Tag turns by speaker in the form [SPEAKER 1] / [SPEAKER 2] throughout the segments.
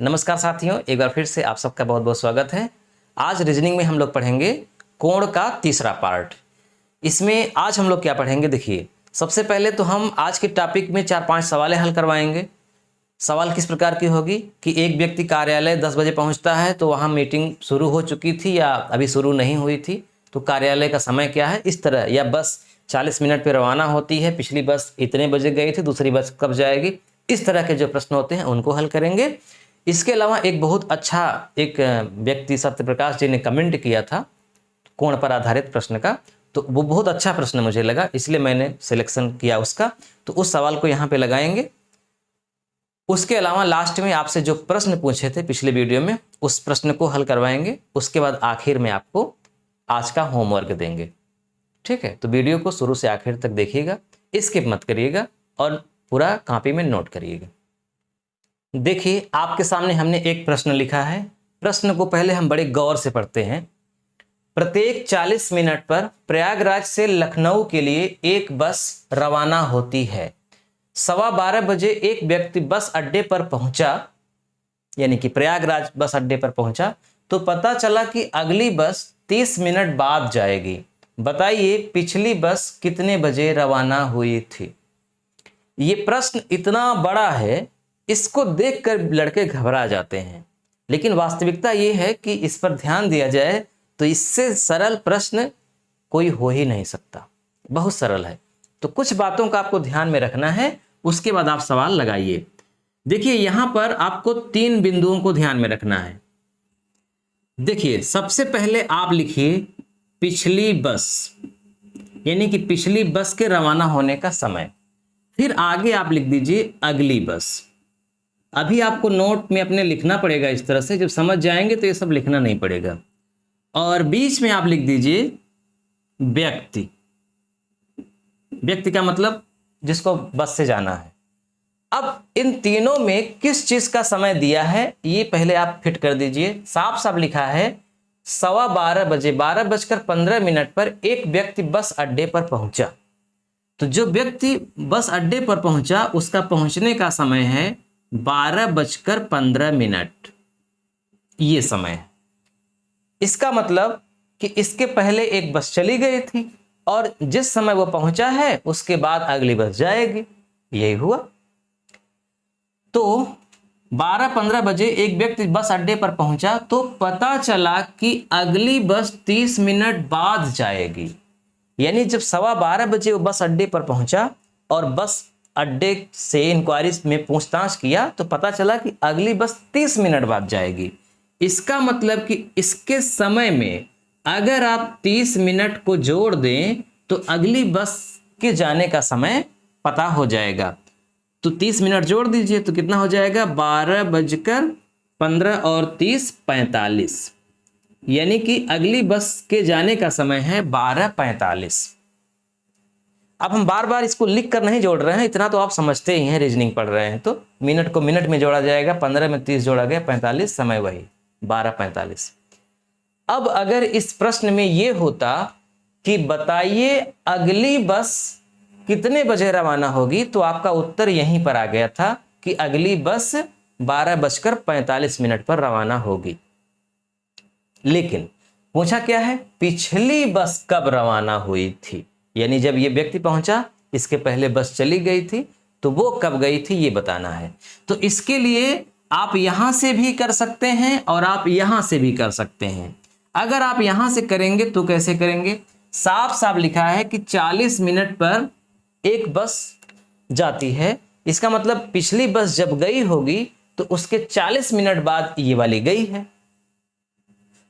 [SPEAKER 1] नमस्कार साथियों, एक बार फिर से आप सबका बहुत बहुत स्वागत है। आज रीजनिंग में हम लोग पढ़ेंगे कोण का तीसरा पार्ट। इसमें आज हम लोग क्या पढ़ेंगे, देखिए सबसे पहले तो हम आज के टॉपिक में 4-5 सवालें हल करवाएंगे। सवाल किस प्रकार की होगी कि एक व्यक्ति कार्यालय 10 बजे पहुंचता है तो वहां मीटिंग शुरू हो चुकी थी या अभी शुरू नहीं हुई थी, तो कार्यालय का समय क्या है, इस तरह। या बस 40 मिनट पर रवाना होती है, पिछली बस इतने बजे गई थी, दूसरी बस कब जाएगी, इस तरह के जो प्रश्न होते हैं उनको हल करेंगे। इसके अलावा एक बहुत अच्छा एक व्यक्ति सत्यप्रकाश जी ने कमेंट किया था कोण पर आधारित प्रश्न का, तो वो बहुत अच्छा प्रश्न मुझे लगा, इसलिए मैंने सिलेक्शन किया उसका, तो उस सवाल को यहाँ पे लगाएंगे। उसके अलावा लास्ट में आपसे जो प्रश्न पूछे थे पिछले वीडियो में, उस प्रश्न को हल करवाएंगे। उसके बाद आखिर में आपको आज का होमवर्क देंगे। ठीक है, तो वीडियो को शुरू से आखिर तक देखिएगा, स्किप मत करिएगा और पूरा कॉपी में नोट करिएगा। देखिए आपके सामने हमने एक प्रश्न लिखा है। प्रश्न को पहले हम बड़े गौर से पढ़ते हैं। प्रत्येक 40 मिनट पर प्रयागराज से लखनऊ के लिए एक बस रवाना होती है। 12:15 बजे एक व्यक्ति बस अड्डे पर पहुंचा, यानी कि प्रयागराज बस अड्डे पर पहुंचा, तो पता चला कि अगली बस 30 मिनट बाद जाएगी। बताइए पिछली बस कितने बजे रवाना हुई थी। ये प्रश्न इतना बड़ा है, इसको देखकर लड़के घबरा जाते हैं, लेकिन वास्तविकता ये है कि इस पर ध्यान दिया जाए तो इससे सरल प्रश्न कोई हो ही नहीं सकता। बहुत सरल है। तो कुछ बातों का आपको ध्यान में रखना है, उसके बाद आप सवाल लगाइए। देखिए यहां पर आपको 3 बिंदुओं को ध्यान में रखना है। देखिए सबसे पहले आप लिखिए पिछली बस, यानी कि पिछली बस के रवाना होने का समय। फिर आगे आप लिख दीजिए अगली बस। अभी आपको नोट में अपने लिखना पड़ेगा इस तरह से, जब समझ जाएंगे तो ये सब लिखना नहीं पड़ेगा। और बीच में आप लिख दीजिए व्यक्ति। व्यक्ति का मतलब जिसको बस से जाना है। अब इन तीनों में किस चीज का समय दिया है ये पहले आप फिट कर दीजिए। साफ साफ लिखा है 12:15 बजे 12:15 पर एक व्यक्ति बस अड्डे पर पहुंचा। तो जो व्यक्ति बस अड्डे पर पहुंचा उसका पहुंचने का समय है 12:15। ये समय है। इसका मतलब कि इसके पहले एक बस चली गई थी और जिस समय वो पहुंचा है उसके बाद अगली बस जाएगी। यही हुआ। तो 12:15 बजे एक व्यक्ति बस अड्डे पर पहुंचा तो पता चला कि अगली बस 30 मिनट बाद जाएगी। यानी जब 12:15 बजे वो बस अड्डे पर पहुंचा और बस अड्डे से इंक्वायरी में पूछताछ किया तो पता चला कि अगली बस 30 मिनट बाद जाएगी। इसका मतलब कि इसके समय में अगर आप 30 मिनट को जोड़ दें तो अगली बस के जाने का समय पता हो जाएगा। तो 30 मिनट जोड़ दीजिए तो कितना हो जाएगा, 12:15 और 30 45, यानी कि अगली बस के जाने का समय है 12:45। अब हम बार बार इसको लिख कर नहीं जोड़ रहे हैं, इतना तो आप समझते ही हैं, रीजनिंग पढ़ रहे हैं तो मिनट को मिनट में जोड़ा जाएगा, 15 में 30 जोड़ा गया 45, समय वही 12:45। अब अगर इस प्रश्न में ये होता कि बताइए अगली बस कितने बजे रवाना होगी, तो आपका उत्तर यहीं पर आ गया था कि अगली बस 12:45 पर रवाना होगी। लेकिन पूछा क्या है, पिछली बस कब रवाना हुई थी, यानी जब ये व्यक्ति पहुंचा इसके पहले बस चली गई थी तो वो कब गई थी ये बताना है। तो इसके लिए आप यहां से भी कर सकते हैं और आप यहां से भी कर सकते हैं। अगर आप यहां से करेंगे तो कैसे करेंगे, साफ साफ लिखा है कि 40 मिनट पर एक बस जाती है। इसका मतलब पिछली बस जब गई होगी तो उसके 40 मिनट बाद ये वाली गई है।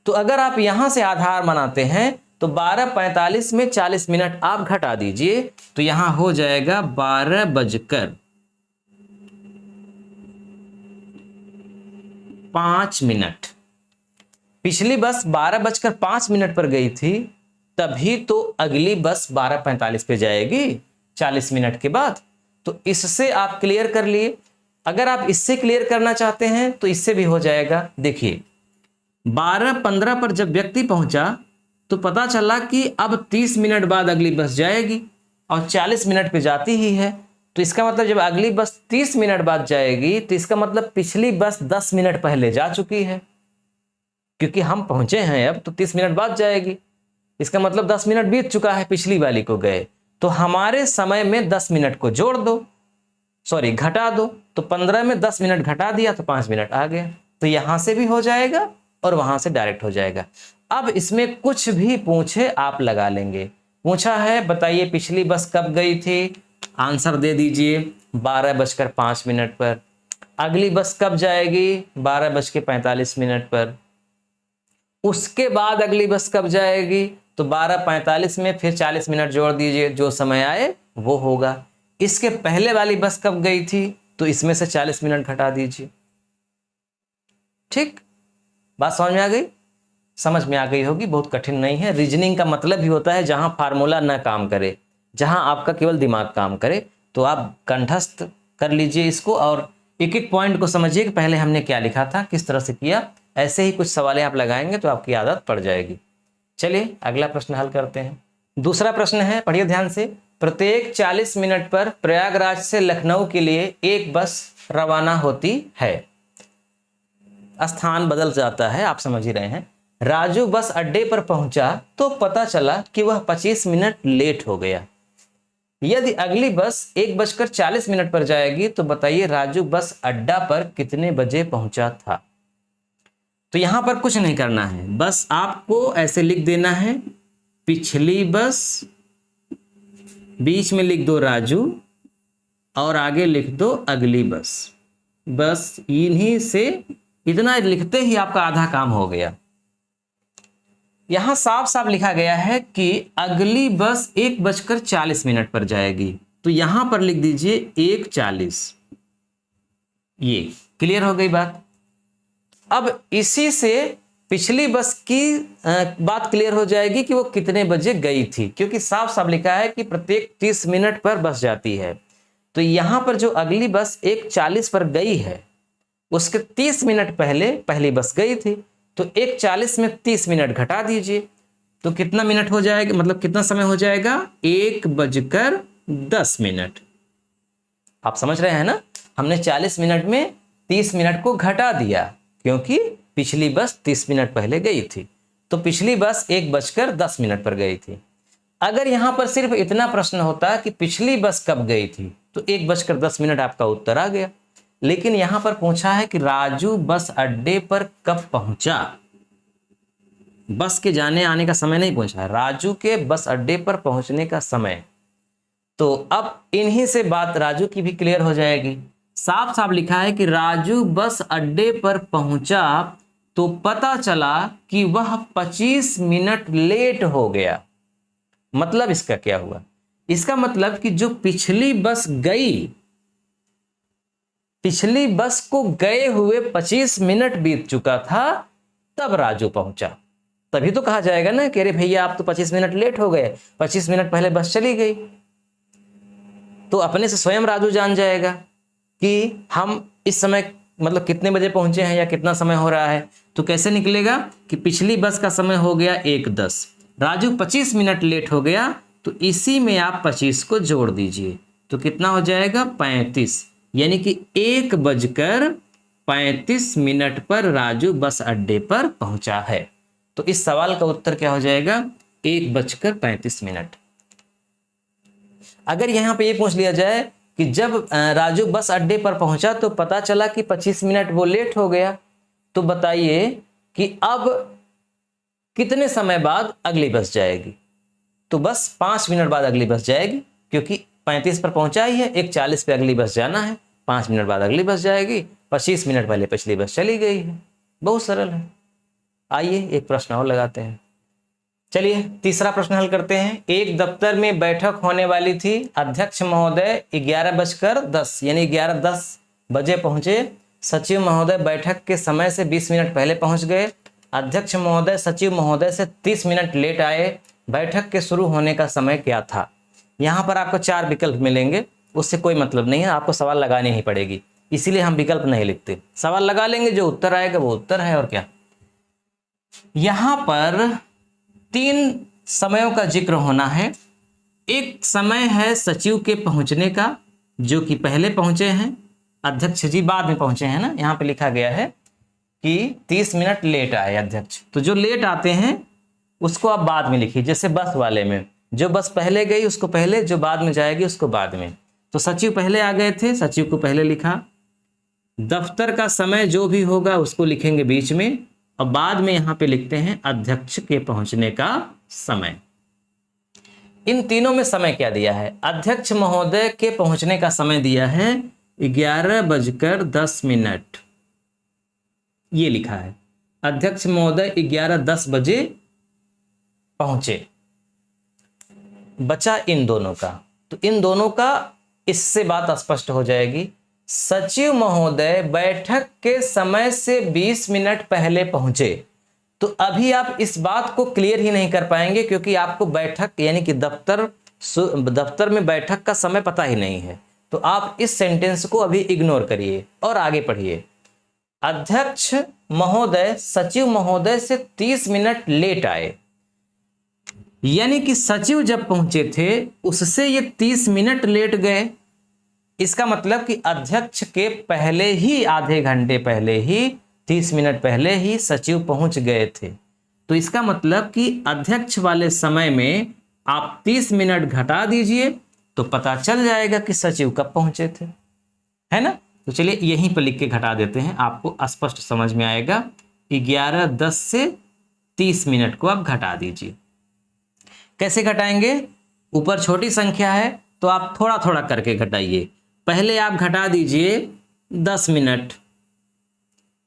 [SPEAKER 1] तो अगर आप यहां से आधार बनाते हैं तो 12:45 में 40 मिनट आप घटा दीजिए तो यहां हो जाएगा 12:05। पिछली बस 12:05 पर गई थी, तभी तो अगली बस 12:45 पे जाएगी 40 मिनट के बाद। तो इससे आप क्लियर कर लिए। अगर आप इससे क्लियर करना चाहते हैं तो इससे भी हो जाएगा। देखिए 12:15 पर जब व्यक्ति पहुंचा तो पता चला कि अब 30 मिनट बाद अगली बस जाएगी और 40 मिनट पे जाती ही है, तो इसका मतलब जब अगली बस 30 मिनट बाद जाएगी तो इसका मतलब पिछली बस 10 मिनट पहले जा चुकी है, क्योंकि हम पहुंचे हैं अब तो 30 मिनट बाद जाएगी। इसका मतलब 10 मिनट बीत चुका है पिछली वाली को गए, तो हमारे समय में 10 मिनट को जोड़ दो, सॉरी घटा दो। तो 15 में 10 मिनट घटा दिया तो 5 मिनट आ गया। तो यहां से भी हो जाएगा और वहां से डायरेक्ट हो जाएगा। अब इसमें कुछ भी पूछे आप लगा लेंगे। पूछा है बताइए पिछली बस कब गई थी, आंसर दे दीजिए 12:05 पर। अगली बस कब जाएगी, 12:45 पर। उसके बाद अगली बस कब जाएगी, तो 12:45 में फिर 40 मिनट जोड़ दीजिए, जो समय आए वो होगा। इसके पहले वाली बस कब गई थी, तो इसमें से 40 मिनट घटा दीजिए। ठीक, बात समझ में आ गई? समझ में आ गई होगी, बहुत कठिन नहीं है। रीजनिंग का मतलब ही होता है जहां फार्मूला ना काम करे, जहां आपका केवल दिमाग काम करे। तो आप कंठस्थ कर लीजिए इसको और एक एक पॉइंट को समझिए कि पहले हमने क्या लिखा था, किस तरह से किया। ऐसे ही कुछ सवालें आप लगाएंगे तो आपकी आदत पड़ जाएगी। चलिए अगला प्रश्न हल करते हैं। दूसरा प्रश्न है, पढ़िए ध्यान से। प्रत्येक 40 मिनट पर प्रयागराज से लखनऊ के लिए एक बस रवाना होती है। स्थान बदल जाता है, आप समझ ही रहे हैं। राजू बस अड्डे पर पहुंचा तो पता चला कि वह 25 मिनट लेट हो गया। यदि अगली बस 1:40 पर जाएगी तो बताइए राजू बस अड्डा पर कितने बजे पहुंचा था। तो यहां पर कुछ नहीं करना है, बस आपको ऐसे लिख देना है पिछली बस, बीच में लिख दो राजू और आगे लिख दो अगली बस। बस इन्हीं से इतना लिखते ही आपका आधा काम हो गया। यहां साफ साफ लिखा गया है कि अगली बस 1:40 पर जाएगी, तो यहां पर लिख दीजिए 1:40। ये क्लियर हो गई बात। अब इसी से पिछली बस की बात क्लियर हो जाएगी कि वो कितने बजे गई थी, क्योंकि साफ साफ लिखा है कि प्रत्येक 30 मिनट पर बस जाती है। तो यहां पर जो अगली बस 1:40 पर गई है उसके 30 मिनट पहले पहली बस गई थी, तो 1:40 में 30 मिनट घटा दीजिए तो कितना मिनट हो जाएगा, मतलब कितना समय हो जाएगा, 1:10। आप समझ रहे हैं ना, हमने 40 मिनट में 30 मिनट को घटा दिया क्योंकि पिछली बस 30 मिनट पहले गई थी, तो पिछली बस 1:10 पर गई थी। अगर यहां पर सिर्फ इतना प्रश्न होता कि पिछली बस कब गई थी तो 1:10 आपका उत्तर आ गया। लेकिन यहां पर पूछा है कि राजू बस अड्डे पर कब पहुंचा। बस के जाने आने का समय नहीं पूछा है, राजू के बस अड्डे पर पहुंचने का समय। तो अब इन्हीं से बात राजू की भी क्लियर हो जाएगी। साफ साफ लिखा है कि राजू बस अड्डे पर पहुंचा तो पता चला कि वह 25 मिनट लेट हो गया। मतलब इसका क्या हुआ, इसका मतलब कि जो पिछली बस गई, पिछली बस को गए हुए 25 मिनट बीत चुका था तब राजू पहुंचा। तभी तो कहा जाएगा ना कि अरे भैया आप तो 25 मिनट लेट हो गए, 25 मिनट पहले बस चली गई। तो अपने से स्वयं राजू जान जाएगा कि हम इस समय मतलब कितने बजे पहुंचे हैं या कितना समय हो रहा है। तो कैसे निकलेगा कि पिछली बस का समय हो गया 1:10, राजू 25 मिनट लेट हो गया, तो इसी में आप 25 को जोड़ दीजिए तो कितना हो जाएगा 35, यानी कि 1:35 पर राजू बस अड्डे पर पहुंचा है। तो इस सवाल का उत्तर क्या हो जाएगा, 1:35। अगर यहां पे ये पूछ लिया जाए कि जब राजू बस अड्डे पर पहुंचा तो पता चला कि 25 मिनट वो लेट हो गया, तो बताइए कि अब कितने समय बाद अगली बस जाएगी। तो बस 5 मिनट बाद अगली बस जाएगी, क्योंकि 35 पर पहुंचा ही है, 1:40 पे अगली बस जाना है, 5 मिनट बाद अगली बस जाएगी, 25 मिनट पहले पिछली बस चली गई है। बहुत सरल है। आइए एक प्रश्न और लगाते हैं। चलिए तीसरा प्रश्न हल करते हैं। एक दफ्तर में बैठक होने वाली थी, अध्यक्ष महोदय 11:10 यानी 11:10 बजे पहुंचे। सचिव महोदय बैठक के समय से 20 मिनट पहले पहुंच गए। अध्यक्ष महोदय सचिव महोदय से 30 मिनट लेट आए। बैठक के शुरू होने का समय क्या था। यहाँ पर आपको 4 विकल्प मिलेंगे, उससे कोई मतलब नहीं है, आपको सवाल लगानी ही पड़ेगी, इसीलिए हम विकल्प नहीं लिखते। सवाल लगा लेंगे, जो उत्तर आएगा वो उत्तर है और क्या। यहां पर 3 समयों का जिक्र होना है। एक समय है सचिव के पहुंचने का, जो कि पहले पहुंचे हैं, अध्यक्ष जी बाद में पहुंचे हैं ना, यहाँ पे लिखा गया है कि 30 मिनट लेट आए अध्यक्ष। तो जो लेट आते हैं उसको आप बाद में लिखिए, जैसे बस वाले में जो बस पहले गई उसको पहले, जो बाद में जाएगी उसको बाद में। तो सचिव पहले आ गए थे, सचिव को पहले लिखा। दफ्तर का समय जो भी होगा उसको लिखेंगे बीच में, और बाद में यहाँ पे लिखते हैं अध्यक्ष के पहुंचने का समय। इन तीनों में समय क्या दिया है? अध्यक्ष महोदय के पहुंचने का समय दिया है 11:10। ये लिखा है अध्यक्ष महोदय 11:10 बजे पहुंचे। बचा इन दोनों का, तो इन दोनों का इससे बात स्पष्ट हो जाएगी। सचिव महोदय बैठक के समय से 20 मिनट पहले पहुंचे। तो अभी आप इस बात को क्लियर ही नहीं कर पाएंगे, क्योंकि आपको बैठक यानी कि दफ्तर में बैठक का समय पता ही नहीं है। तो आप इस सेंटेंस को अभी इग्नोर करिए और आगे पढ़िए। अध्यक्ष महोदय सचिव महोदय से 30 मिनट लेट आए, यानी कि सचिव जब पहुंचे थे उससे ये 30 मिनट लेट गए। इसका मतलब कि अध्यक्ष के पहले ही, आधे घंटे पहले ही, 30 मिनट पहले ही सचिव पहुंच गए थे। तो इसका मतलब कि अध्यक्ष वाले समय में आप 30 मिनट घटा दीजिए तो पता चल जाएगा कि सचिव कब पहुंचे थे, है ना। तो चलिए यहीं पर लिख के घटा देते हैं, आपको स्पष्ट समझ में आएगा। 11:10 से 30 मिनट को आप घटा दीजिए। कैसे घटाएंगे? ऊपर छोटी संख्या है तो आप थोड़ा थोड़ा करके घटाइए। पहले आप घटा दीजिए 10 मिनट।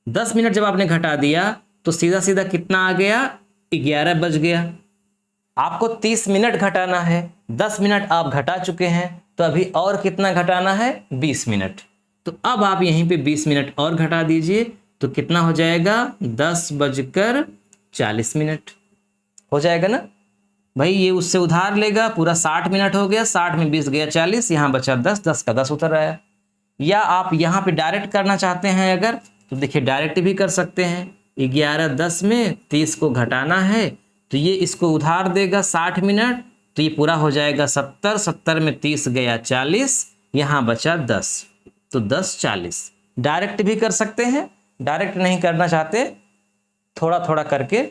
[SPEAKER 1] 10 मिनट जब आपने घटा दिया तो सीधा सीधा कितना आ गया? 11 बज गया। आपको 30 मिनट घटाना है, 10 मिनट आप घटा चुके हैं, तो अभी और कितना घटाना है? 20 मिनट। तो अब आप यहीं पे 20 मिनट और घटा दीजिए तो कितना हो जाएगा? 10:40 हो जाएगा ना भाई। ये उससे उधार लेगा, पूरा 60 मिनट हो गया, 60 में 20 गया 40, यहाँ बचा 10, 10 का 10 उतर आया। या आप यहाँ पे डायरेक्ट करना चाहते हैं अगर, तो देखिए डायरेक्ट भी कर सकते हैं। 11:10 में 30 को घटाना है तो ये इसको उधार देगा 60 मिनट, तो ये पूरा हो जाएगा 70, 70 में 30 गया 40, यहाँ बचा 10, तो 10:40। डायरेक्ट भी कर सकते हैं, डायरेक्ट नहीं करना चाहते थोड़ा थोड़ा करके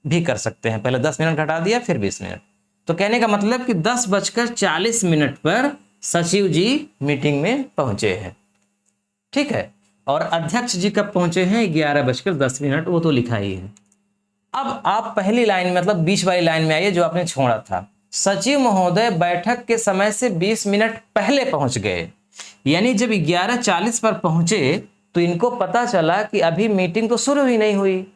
[SPEAKER 1] भी कर सकते हैं। पहले 10 मिनट घटा दिया फिर 20 मिनट। तो कहने का मतलब कि 10:40 पर सचिव जी मीटिंग में पहुंचे हैं, ठीक है। और अध्यक्ष जी कब पहुंचे हैं? 11:10, वो तो लिखा ही है। अब आप पहली लाइन मतलब बीच वाली लाइन में आइए जो आपने छोड़ा था। सचिव महोदय बैठक के समय से 20 मिनट पहले पहुंच गए, यानी जब 11:40 पर पहुंचे तो इनको पता चला कि अभी मीटिंग तो शुरू ही नहीं हुई,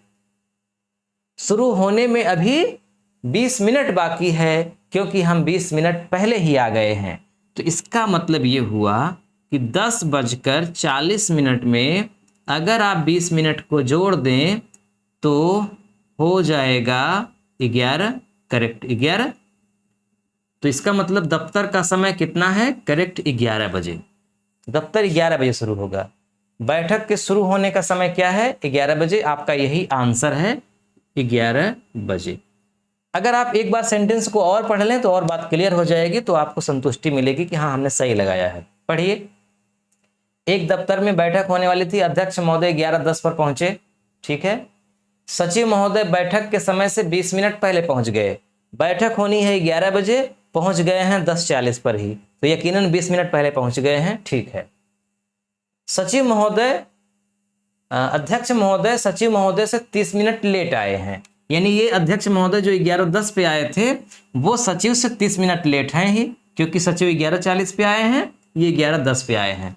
[SPEAKER 1] शुरू होने में अभी 20 मिनट बाकी है, क्योंकि हम 20 मिनट पहले ही आ गए हैं। तो इसका मतलब ये हुआ कि 10:40 में अगर आप 20 मिनट को जोड़ दें तो हो जाएगा 11, करेक्ट 11। तो इसका मतलब दफ्तर का समय कितना है? करेक्ट 11 बजे। दफ्तर 11 बजे शुरू होगा। बैठक के शुरू होने का समय क्या है? 11 बजे। आपका यही आंसर है, 11 बजे। अगर आप एक बार सेंटेंस को और पढ़ लें तो और बात क्लियर हो जाएगी, तो आपको संतुष्टि मिलेगी कि हाँ हमने सही लगाया है। पढ़िए। एक दफ्तर में बैठक होने वाली थी, अध्यक्ष महोदय 11:10 पर पहुंचे, ठीक है। सचिव महोदय बैठक के समय से 20 मिनट पहले पहुंच गए। बैठक होनी है 11 बजे, पहुंच गए हैं 10:40 पर ही, तो यकीनन 20 मिनट पहले पहुंच गए हैं, ठीक है। सचिव महोदय अध्यक्ष महोदय सचिव महोदय से 30 मिनट लेट आए हैं, यानी ये अध्यक्ष महोदय जो 11:10 पे आए थे वो सचिव से 30 मिनट लेट हैं ही, क्योंकि सचिव 11:40 पे आए हैं, ये 11:10 पे आए हैं।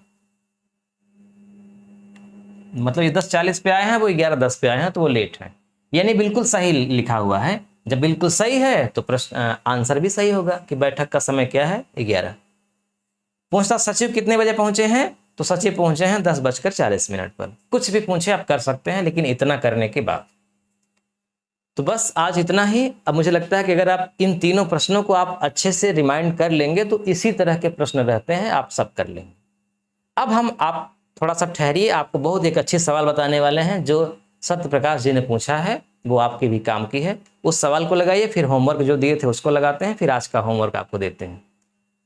[SPEAKER 1] मतलब ये 10:40 पे आए हैं, वो 11:10 पे आए हैं, तो वो लेट हैं। यानी बिल्कुल सही लिखा हुआ है। जब बिल्कुल सही है तो प्रश्न आंसर भी सही होगा कि बैठक का समय क्या है? 11। पूछता सचिव कितने बजे पहुंचे हैं? तो सचिव पहुंचे हैं 10:40 पर। कुछ भी पूछे आप कर सकते हैं, लेकिन इतना करने के बाद। तो बस आज इतना ही। अब मुझे लगता है कि अगर आप इन तीनों प्रश्नों को आप अच्छे से रिमाइंड कर लेंगे तो इसी तरह के प्रश्न रहते हैं, आप सब कर लेंगे। अब आप थोड़ा सा ठहरिए, आपको बहुत एक अच्छी सवाल बताने वाले हैं जो सत्य प्रकाश जी ने पूछा है, वो आपके भी काम की है। उस सवाल को लगाइए, फिर होमवर्क जो दिए थे उसको लगाते हैं, फिर आज का होमवर्क आपको देते हैं।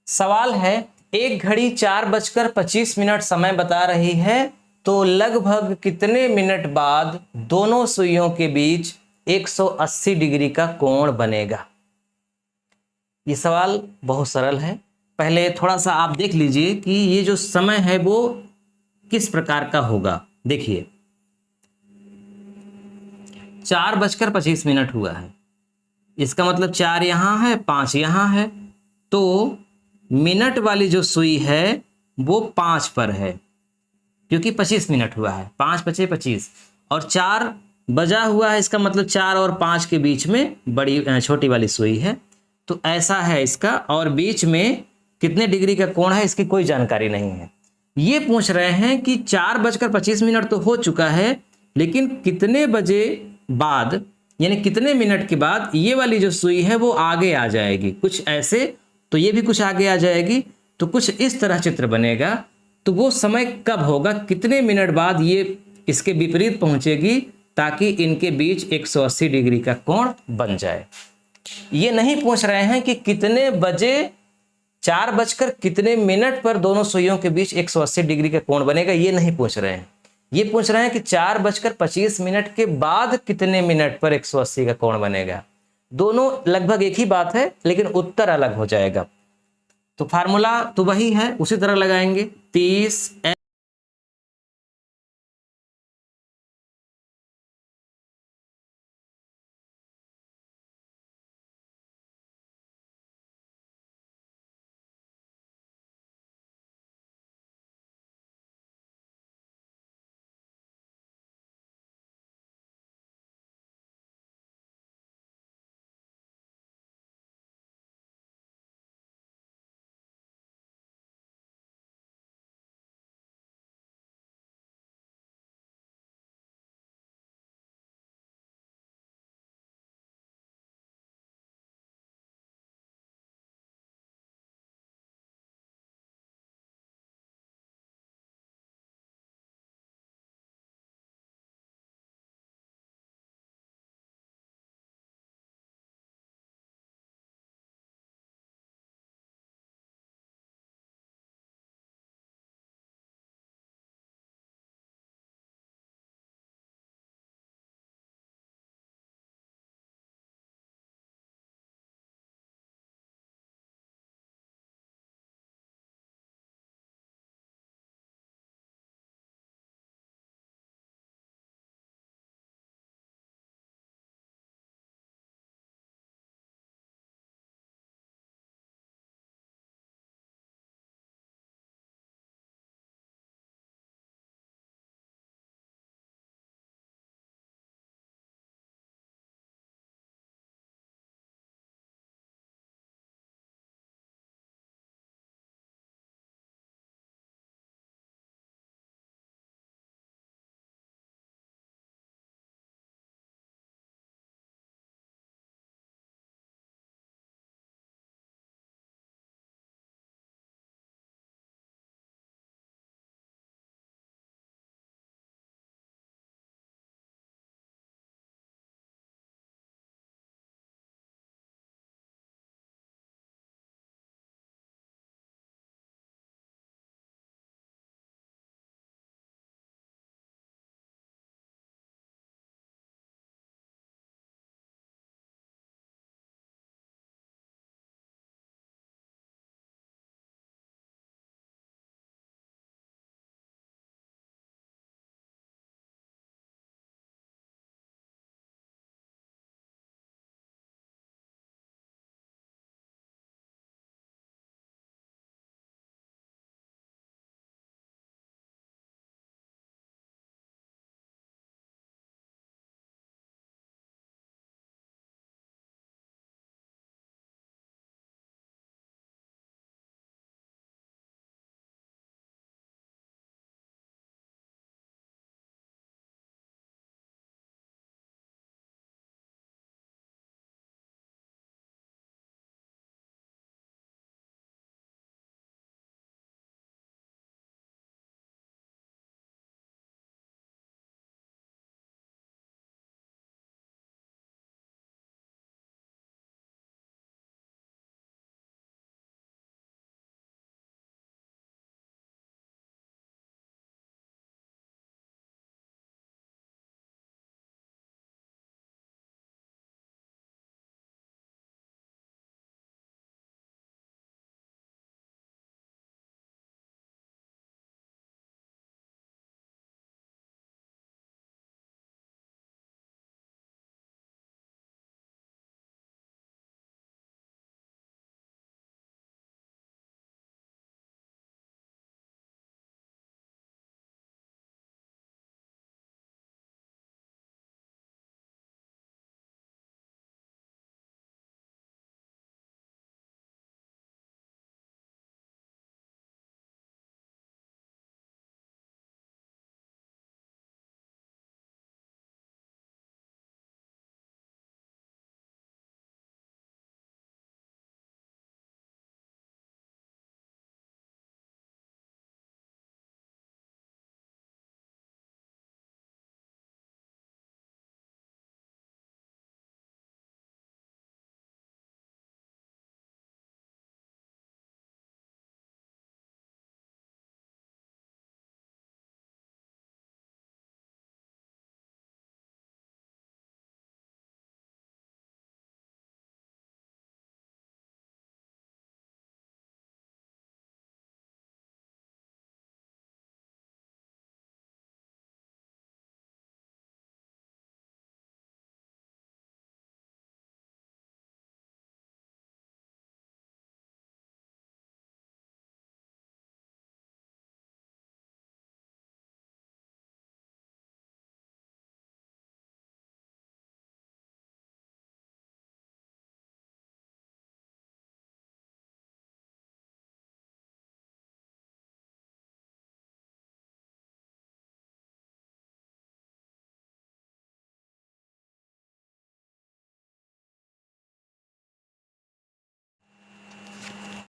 [SPEAKER 1] सवाल है एक घड़ी 4:25 समय बता रही है, तो लगभग कितने मिनट बाद दोनों सुइयों के बीच 180 डिग्री का कोण बनेगा? ये सवाल बहुत सरल है। पहले थोड़ा सा आप देख लीजिए कि ये जो समय है वो किस प्रकार का होगा। देखिए 4:25 हुआ है, इसका मतलब 4 यहाँ है, 5 यहाँ है, तो मिनट वाली जो सुई है वो 5 पर है, क्योंकि 25 मिनट हुआ है। 5 × 5 = 25 और 4 बजा हुआ है, इसका मतलब 4 और 5 के बीच में बड़ी छोटी वाली सुई है। तो ऐसा है इसका, और बीच में कितने डिग्री का कोण है इसकी कोई जानकारी नहीं है। ये पूछ रहे हैं कि 4:25 तो हो चुका है, लेकिन कितने बजे बाद यानी कितने मिनट के बाद ये वाली जो सुई है वो आगे आ जाएगी, कुछ ऐसे, तो ये भी कुछ आगे आ जाएगी, तो कुछ इस तरह चित्र बनेगा। तो वो समय कब होगा, कितने मिनट बाद ये इसके विपरीत पहुंचेगी, ताकि इनके बीच 180 डिग्री का कोण बन जाए। ये नहीं पूछ रहे हैं कि कितने बजे 4:00 पर दोनों सुइयों के बीच 180 डिग्री का कोण बनेगा, ये नहीं पूछ रहे हैं। ये पूछ रहे हैं कि 4:25 के बाद कितने मिनट पर 180 का कोण बनेगा। दोनों लगभग एक ही बात है, लेकिन उत्तर अलग हो जाएगा। तो फार्मूला तो वही है, उसी तरह लगाएंगे। 30